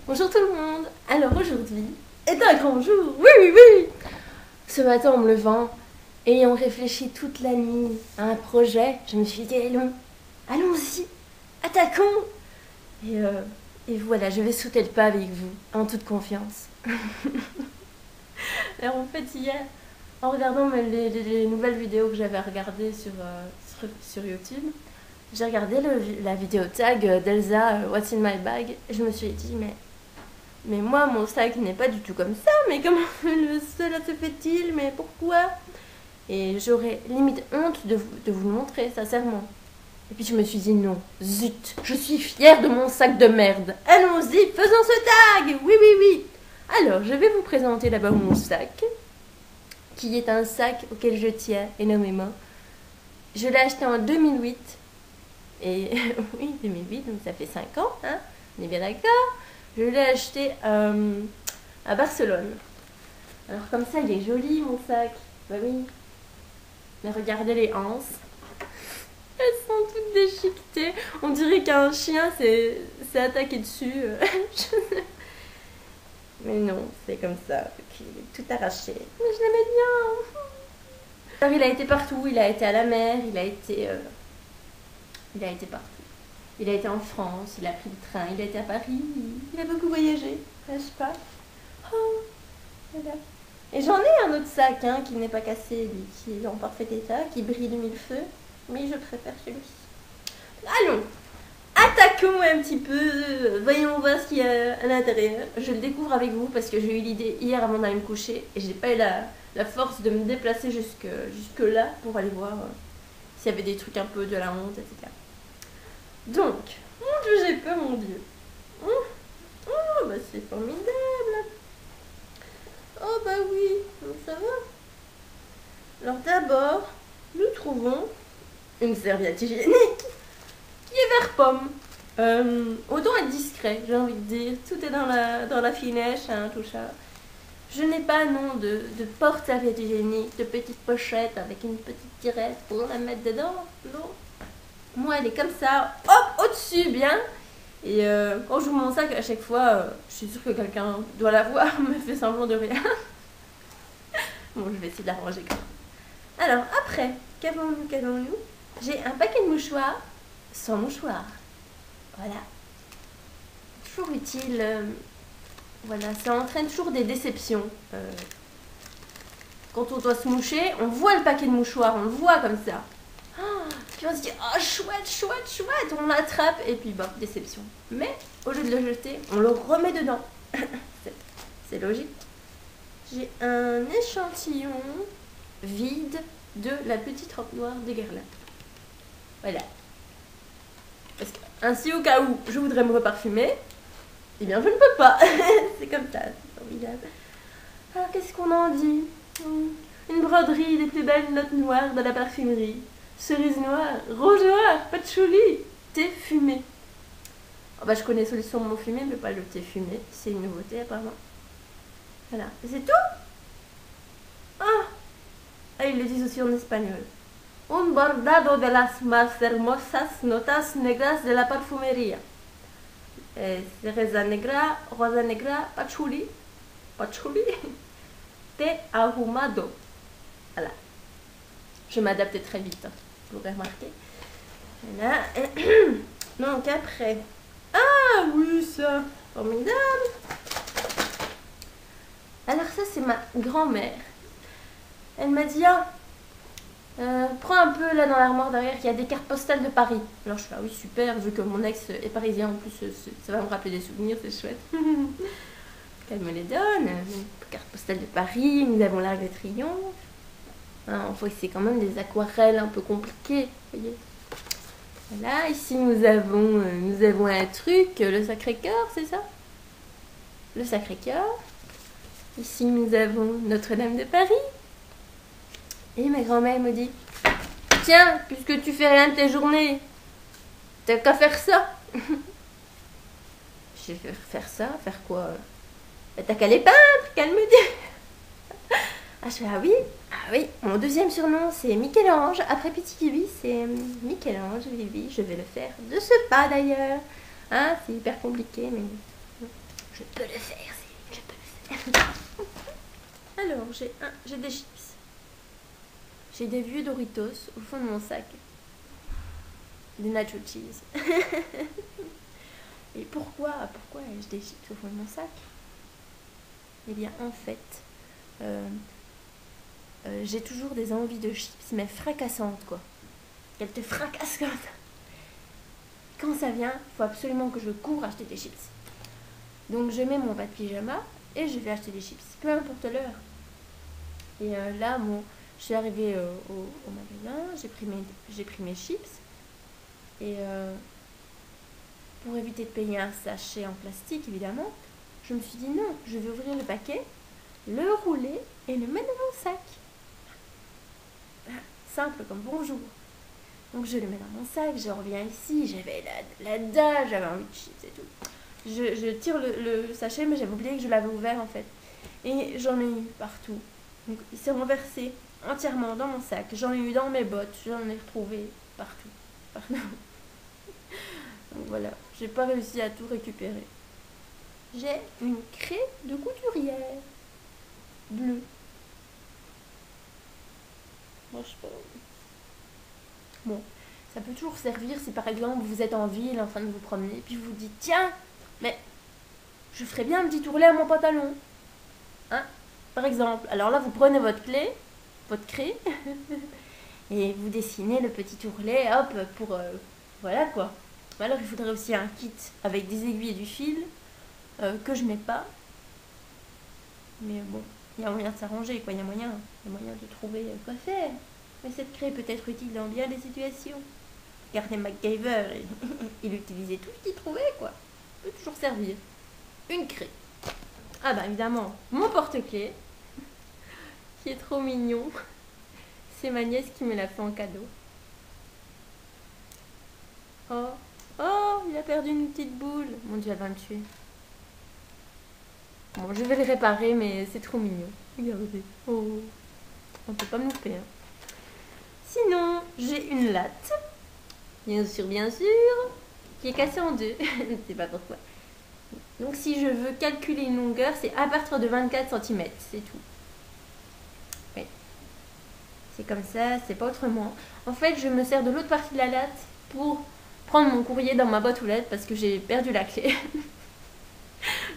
Bonjour tout le monde. Alors aujourd'hui est un grand jour. Oui, oui, oui. Ce matin en me levant, ayant réfléchi toute la nuit à un projet, je me suis dit allons-y, attaquons. Et, euh, et voilà, je vais sauter le pas avec vous, en toute confiance. Alors en fait hier, en regardant les nouvelles vidéos que j'avais regardées sur YouTube, j'ai regardé la vidéo tag d'Elsa What's in my bag et je me suis dit mais moi mon sac n'est pas du tout comme ça, mais comment cela se fait-il, mais pourquoi? Et j'aurais limite honte de vous le montrer, sincèrement. Et puis je me suis dit non, zut, je suis fière de mon sac de merde. Allons-y, faisons ce tag. Oui, oui, oui. Alors je vais vous présenter d'abord mon sac, qui est un sac auquel je tiens énormément. Je l'ai acheté en 2008. Et oui, 2008, donc ça fait 5 ans, hein, on est bien d'accord. Je l'ai acheté à Barcelone. Alors comme ça, il est joli mon sac. Bah oui. Mais regardez les anses. Elles sont toutes déchiquetées. On dirait qu'un chien s'est attaqué dessus. Mais non, c'est comme ça. Il est tout arraché. Mais je l'aimais bien. Alors il a été partout. Il a été à la mer. Il a été partout. Il a été en France, il a pris le train, il a été à Paris, il a beaucoup voyagé, n'est-ce pas? Oh, voilà. Et j'en ai un autre sac hein, qui n'est pas cassé, lui, qui est en parfait état, qui brille de mille feux, mais je préfère celui-ci. Allons, attaquons un petit peu, voyons voir ce qu'il y a à l'intérieur. Je le découvre avec vous parce que j'ai eu l'idée hier avant d'aller me coucher et j'ai pas eu la force de me déplacer jusque là pour aller voir s'il y avait des trucs un peu de la honte, etc. Donc, mon Dieu, j'ai peur, mon Dieu. Oh, bah c'est formidable. Oh, bah oui, ça va. Alors d'abord, nous trouvons une serviette hygiénique qui est vert pomme. Autant être discret, j'ai envie de dire. Tout est dans la finesse, hein, tout ça. Je n'ai pas, non, de porte-serviette hygiénique, de petite pochette avec une petite tirette pour la mettre dedans. Non. Moi, elle est comme ça, hop, au-dessus, bien. Et quand j'ouvre mon sac, à chaque fois, je suis sûre que quelqu'un doit la voir, me fait semblant de rien. Bon, je vais essayer de la ranger quand même. Alors, après, qu'avons-nous? J'ai un paquet de mouchoirs sans mouchoirs. Voilà. Toujours utile. Voilà, ça entraîne toujours des déceptions. Quand on doit se moucher, on voit le paquet de mouchoirs, on le voit comme ça. Puis on se dit, oh chouette, chouette, chouette, on l'attrape et puis bah, déception. Mais au lieu de le jeter, on le remet dedans. C'est logique. J'ai un échantillon vide de la petite robe noire de Guerlain. Voilà. Parce que, ainsi au cas où je voudrais me reparfumer, eh bien je ne peux pas. C'est comme ça, c'est formidable. Alors qu'est-ce qu'on en dit? Une broderie des plus belles notes noires de la parfumerie. Cerise noire, rose noire, patchouli, thé fumé. Oh bah, je connais solution mon fumé, mais pas le thé fumé. C'est une nouveauté apparemment. Voilà. Et c'est tout? Ah, ils le disent aussi en espagnol. Un bordado de las más hermosas notas negras de la parfumería. Cereza negra, rosa negra, patchouli, thé ahumado. Voilà. Je m'adaptais très vite, hein, vous l'aurez remarqué. Voilà. Donc après. Ah oui, ça, formidable. Alors ça, c'est ma grand-mère. Elle m'a dit, prends un peu là dans l'armoire derrière, il y a des cartes postales de Paris. Alors je fais, ah oui, super, vu que mon ex est parisien en plus, ça va me rappeler des souvenirs, c'est chouette. Qu'elle me les donne. Cartes postales de Paris, nous avons l'Arc de Triomphe. On voit que c'est quand même des aquarelles un peu compliquées, voyez. Voilà, ici nous avons un truc, le Sacré-Cœur, c'est ça? Le Sacré-Cœur. Ici nous avons Notre-Dame de Paris. Et ma grand-mère me dit, tiens, puisque tu fais rien de tes journées, t'as qu'à faire ça. Je vais faire ça, faire quoi? T'as qu'à les peindre, qu'elle me dit. Ah, je fais, ah oui, mon deuxième surnom c'est Michel-Ange, après Petit Kiwi c'est Michel-Ange, oui, je vais le faire de ce pas d'ailleurs, hein, c'est hyper compliqué, mais Je peux le faire, je peux le faire. Alors, j'ai des chips. J'ai des vieux Doritos au fond de mon sac. Des nacho cheese. Et pourquoi ai-je des chips au fond de mon sac? Eh bien, en fait, j'ai toujours des envies de chips, mais fracassantes, quoi. Qu'elles te fracassent comme ça. Quand ça vient, il faut absolument que je cours acheter des chips. Donc, je mets mon bas de pyjama et je vais acheter des chips, peu importe l'heure. Et là, je suis arrivée au magasin, j'ai pris mes chips. Et pour éviter de payer un sachet en plastique, évidemment, je me suis dit non, je vais ouvrir le paquet, le rouler et le mettre dans mon sac. Simple comme bonjour. Donc je le mets dans mon sac, je reviens ici, j'avais la dalle, j'avais envie de chips et tout. Je tire le sachet, mais j'avais oublié que je l'avais ouvert en fait. Et j'en ai eu partout. Donc il s'est renversé entièrement dans mon sac. J'en ai eu dans mes bottes, j'en ai retrouvé partout. Donc voilà, j'ai pas réussi à tout récupérer. J'ai une craie de couturière bleue. Moi, je sais pas. Bon, ça peut toujours servir si par exemple vous êtes en ville en train de vous promener, puis vous vous dites tiens, mais je ferais bien un petit ourlet à mon pantalon. Hein? Par exemple. Alors là, vous prenez votre craie, et vous dessinez le petit ourlet, hop, pour. Voilà quoi. Alors il faudrait aussi un kit avec des aiguilles et du fil, que je mets pas. Mais bon, il y a moyen de s'arranger, quoi. Il y a moyen de trouver quoi faire. Mais cette craie peut être utile dans bien des situations. Regardez MacGyver, il utilisait tout ce qu'il trouvait, quoi. Peut toujours servir. Une craie. Ah bah évidemment, mon porte-clés, qui est trop mignon. C'est ma nièce qui me l'a fait en cadeau. Oh, il a perdu une petite boule. Mon Dieu, elle va me tuer. Bon, je vais le réparer, mais c'est trop mignon. Regardez. Oh, on peut pas me louper. Hein. Sinon, j'ai une latte. Bien sûr, qui est cassée en deux. Je ne sais pas pourquoi. Donc, si je veux calculer une longueur, c'est à partir de 24 cm. C'est tout. Oui. C'est comme ça, c'est pas autrement. En fait, je me sers de l'autre partie de la latte pour prendre mon courrier dans ma boîte aux lettres parce que j'ai perdu la clé.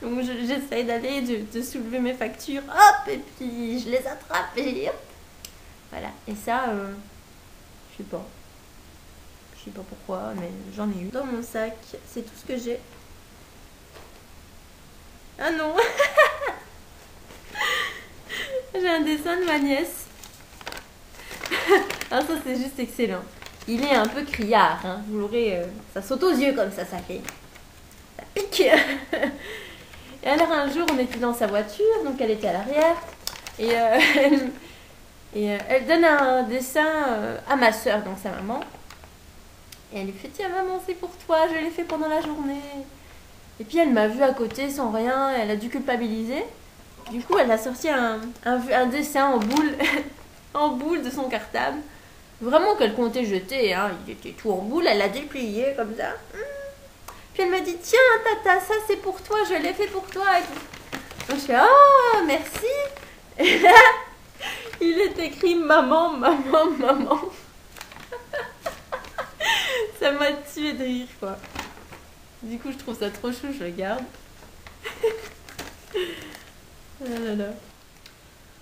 Donc j'essaye d'aller, de soulever mes factures, hop, et puis je les attrape et hop. Voilà, et ça, je sais pas. Je sais pas pourquoi, mais j'en ai eu. Dans mon sac, c'est tout ce que j'ai. Ah non. J'ai un dessin de ma nièce. Ah ça c'est juste excellent. Il est un peu criard, hein. Vous l'aurez, ça saute aux yeux comme ça fait. Ça pique. Et alors un jour on était dans sa voiture, donc elle était à l'arrière, et elle donne un dessin à ma soeur, donc sa maman. Et elle lui fait tiens maman c'est pour toi, je l'ai fait pendant la journée. Et puis elle m'a vue à côté sans rien, elle a dû culpabiliser. Du coup elle a sorti un dessin en boule, en boule de son cartable. Vraiment qu'elle comptait jeter, hein. Il était tout en boule, elle l'a déplié comme ça. Puis elle m'a dit tiens tata ça c'est pour toi, je l'ai fait pour toi. Et donc je fais oh merci. Et là il est écrit maman, maman, maman. Ça m'a tué de rire quoi. Du coup je trouve ça trop chou, je le garde. Oh là là.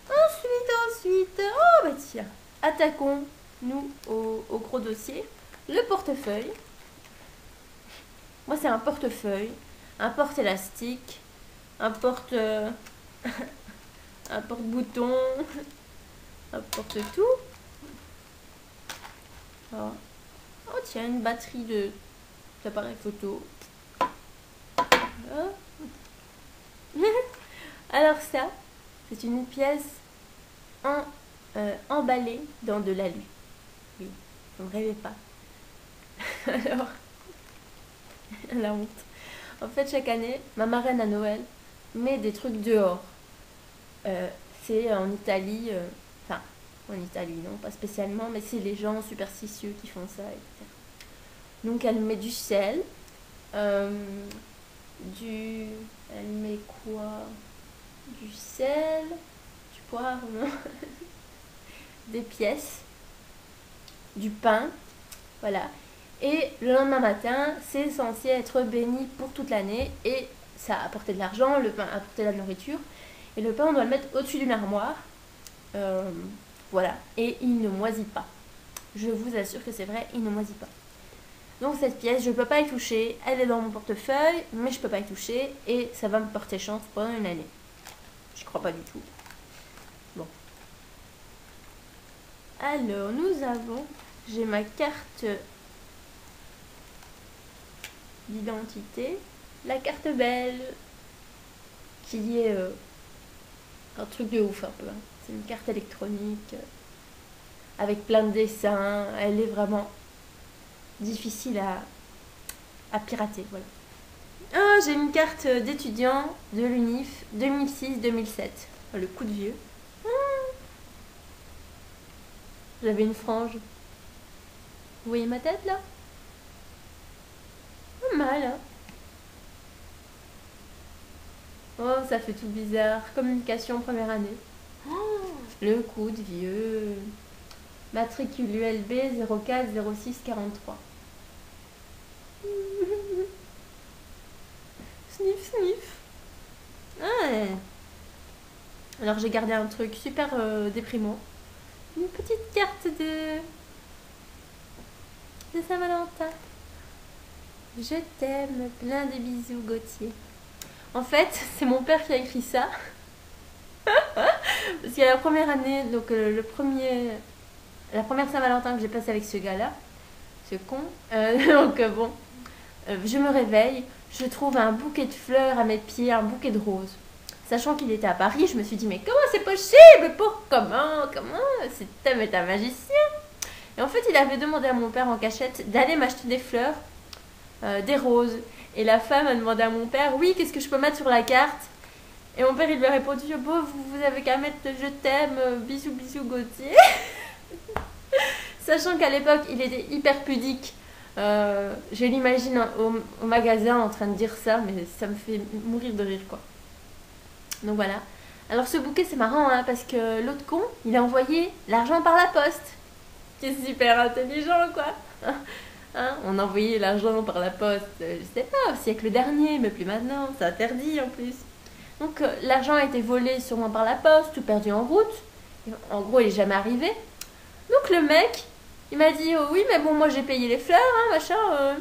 Ensuite, oh bah tiens, attaquons nous au gros dossier, le portefeuille. Moi c'est un portefeuille, un porte-élastique, un porte-bouton, un porte-tout. Oh. Oh tiens, une batterie d'appareil photo. Oh. Alors ça, c'est une pièce emballée dans de l'alu. Oui, vous ne rêvez pas. Alors, la honte. En fait, chaque année, ma marraine à Noël met des trucs dehors. C'est en Italie, enfin, en Italie, non, pas spécialement, mais c'est les gens superstitieux qui font ça, etc. Donc, elle met du sel, Elle met quoi? Du sel, du poivre, des pièces, du pain, voilà. Et le lendemain matin, c'est censé être béni pour toute l'année et ça a apporté de l'argent, le pain a apporté de la nourriture. Et le pain, on doit le mettre au-dessus d'une armoire. Voilà. Et il ne moisit pas. Je vous assure que c'est vrai, il ne moisit pas. Donc cette pièce, je ne peux pas y toucher. Elle est dans mon portefeuille, mais je ne peux pas y toucher. Et ça va me porter chance pendant une année. Je crois pas du tout. Bon. Alors, nous avons... J'ai ma carte d'identité. La carte belle. Qui est un truc de ouf un peu. Hein. C'est une carte électronique. Avec plein de dessins. Elle est vraiment difficile à pirater. Voilà. Ah, j'ai une carte d'étudiant de l'UNIF 2006-2007. Le coup de vieux. J'avais une frange. Vous voyez ma tête là? Pas mal, hein? Oh, ça fait tout bizarre. Communication première année. Oh, le coup de vieux. Matricule ULB 04 06 43. Sniff, sniff. Ah. Alors j'ai gardé un truc super déprimant. Une petite carte de Saint-Valentin. Je t'aime, plein de bisous Gauthier. En fait, c'est mon père qui a écrit ça. Parce qu'il y a la première année, donc la première Saint-Valentin que j'ai passée avec ce gars-là, ce con. Donc bon, je me réveille, je trouve un bouquet de fleurs à mes pieds, un bouquet de roses. Sachant qu'il était à Paris, je me suis dit, mais comment c'est possible? Comment c'est un magicien. Et en fait, il avait demandé à mon père en cachette d'aller m'acheter des fleurs, des roses. Et la femme a demandé à mon père, oui, qu'est-ce que je peux mettre sur la carte? Et mon père, il lui a répondu, bon, vous avez qu'à mettre je t'aime, bisous, bisous, Gauthier. Sachant qu'à l'époque, il était hyper pudique. Je l'imagine au magasin en train de dire ça, mais ça me fait mourir de rire, quoi. Donc voilà. Alors ce bouquet, c'est marrant, hein, parce que l'autre con, il a envoyé l'argent par la poste. C'est super intelligent, quoi. Hein, on envoyait l'argent par la poste, je sais pas, au siècle dernier, mais plus maintenant, c'est interdit en plus. Donc l'argent a été volé sûrement par la poste ou perdu en route. En gros, il est jamais arrivé. Donc le mec, il m'a dit, oh, oui, mais bon, moi j'ai payé les fleurs, hein, machin.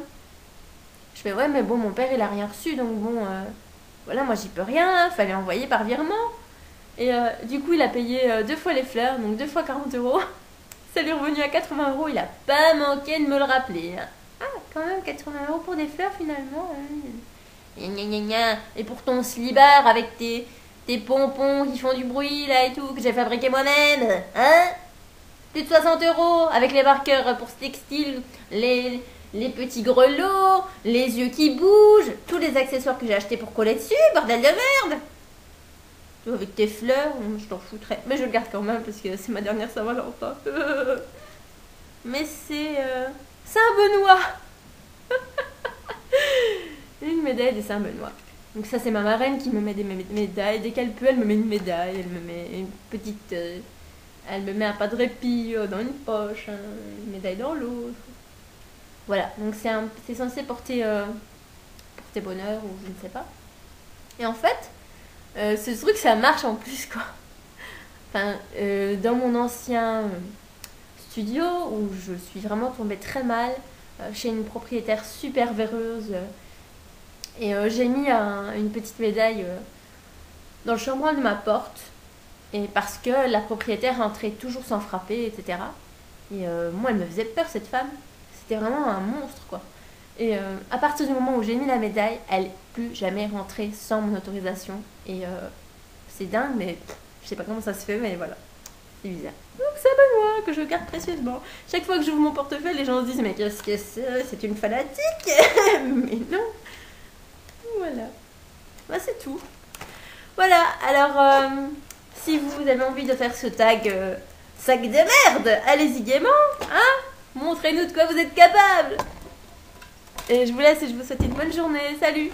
Je fais, ouais, mais bon, mon père, il a rien reçu, donc bon, voilà, moi j'y peux rien, fallait envoyer par virement. Et du coup, il a payé 2 fois les fleurs, donc 2 fois 40 €. Ça lui est revenu à 80 €, il a pas manqué de me le rappeler. Hein. Ah, quand même, 80 € pour des fleurs finalement. Et pour ton slibard avec tes pompons qui font du bruit là et tout, que j'ai fabriqué moi-même, hein? Plus de 60 € avec les marqueurs pour ce textile, les petits grelots, les yeux qui bougent, tous les accessoires que j'ai achetés pour coller dessus, bordel de merde! Avec tes fleurs, je t'en foutrais. Mais je le garde quand même parce que c'est ma dernière Saint-Valentin. Mais c'est Saint-Benoît. Une médaille de Saint-Benoît. Donc ça, c'est ma marraine qui me met des médailles. Dès qu'elle peut, elle me met une médaille. Elle me met une petite... elle me met un pas de répit dans une poche, hein, une médaille dans l'autre. Voilà, donc c'est censé porter bonheur ou je ne sais pas. Et en fait... ce truc, ça marche en plus, quoi. Enfin, dans mon ancien studio, où je suis vraiment tombée très mal, chez une propriétaire super véreuse, et j'ai mis une petite médaille dans le chambranle de ma porte, et parce que la propriétaire entrait toujours sans frapper, etc. Et moi, elle me faisait peur, cette femme. C'était vraiment un monstre, quoi. Et à partir du moment où j'ai mis la médaille, elle n'est plus jamais rentrée sans mon autorisation. Et c'est dingue, mais je sais pas comment ça se fait, mais voilà. C'est bizarre. Donc c'est Benoît que je garde précieusement. Chaque fois que j'ouvre mon portefeuille, les gens se disent, mais qu'est-ce que c'est une fanatique. Mais non. Voilà. Bah, c'est tout. Voilà, alors si vous avez envie de faire ce tag sac de merde, allez-y gaiement, hein. Montrez-nous de quoi vous êtes capable. Et je vous laisse et je vous souhaite une bonne journée. Salut!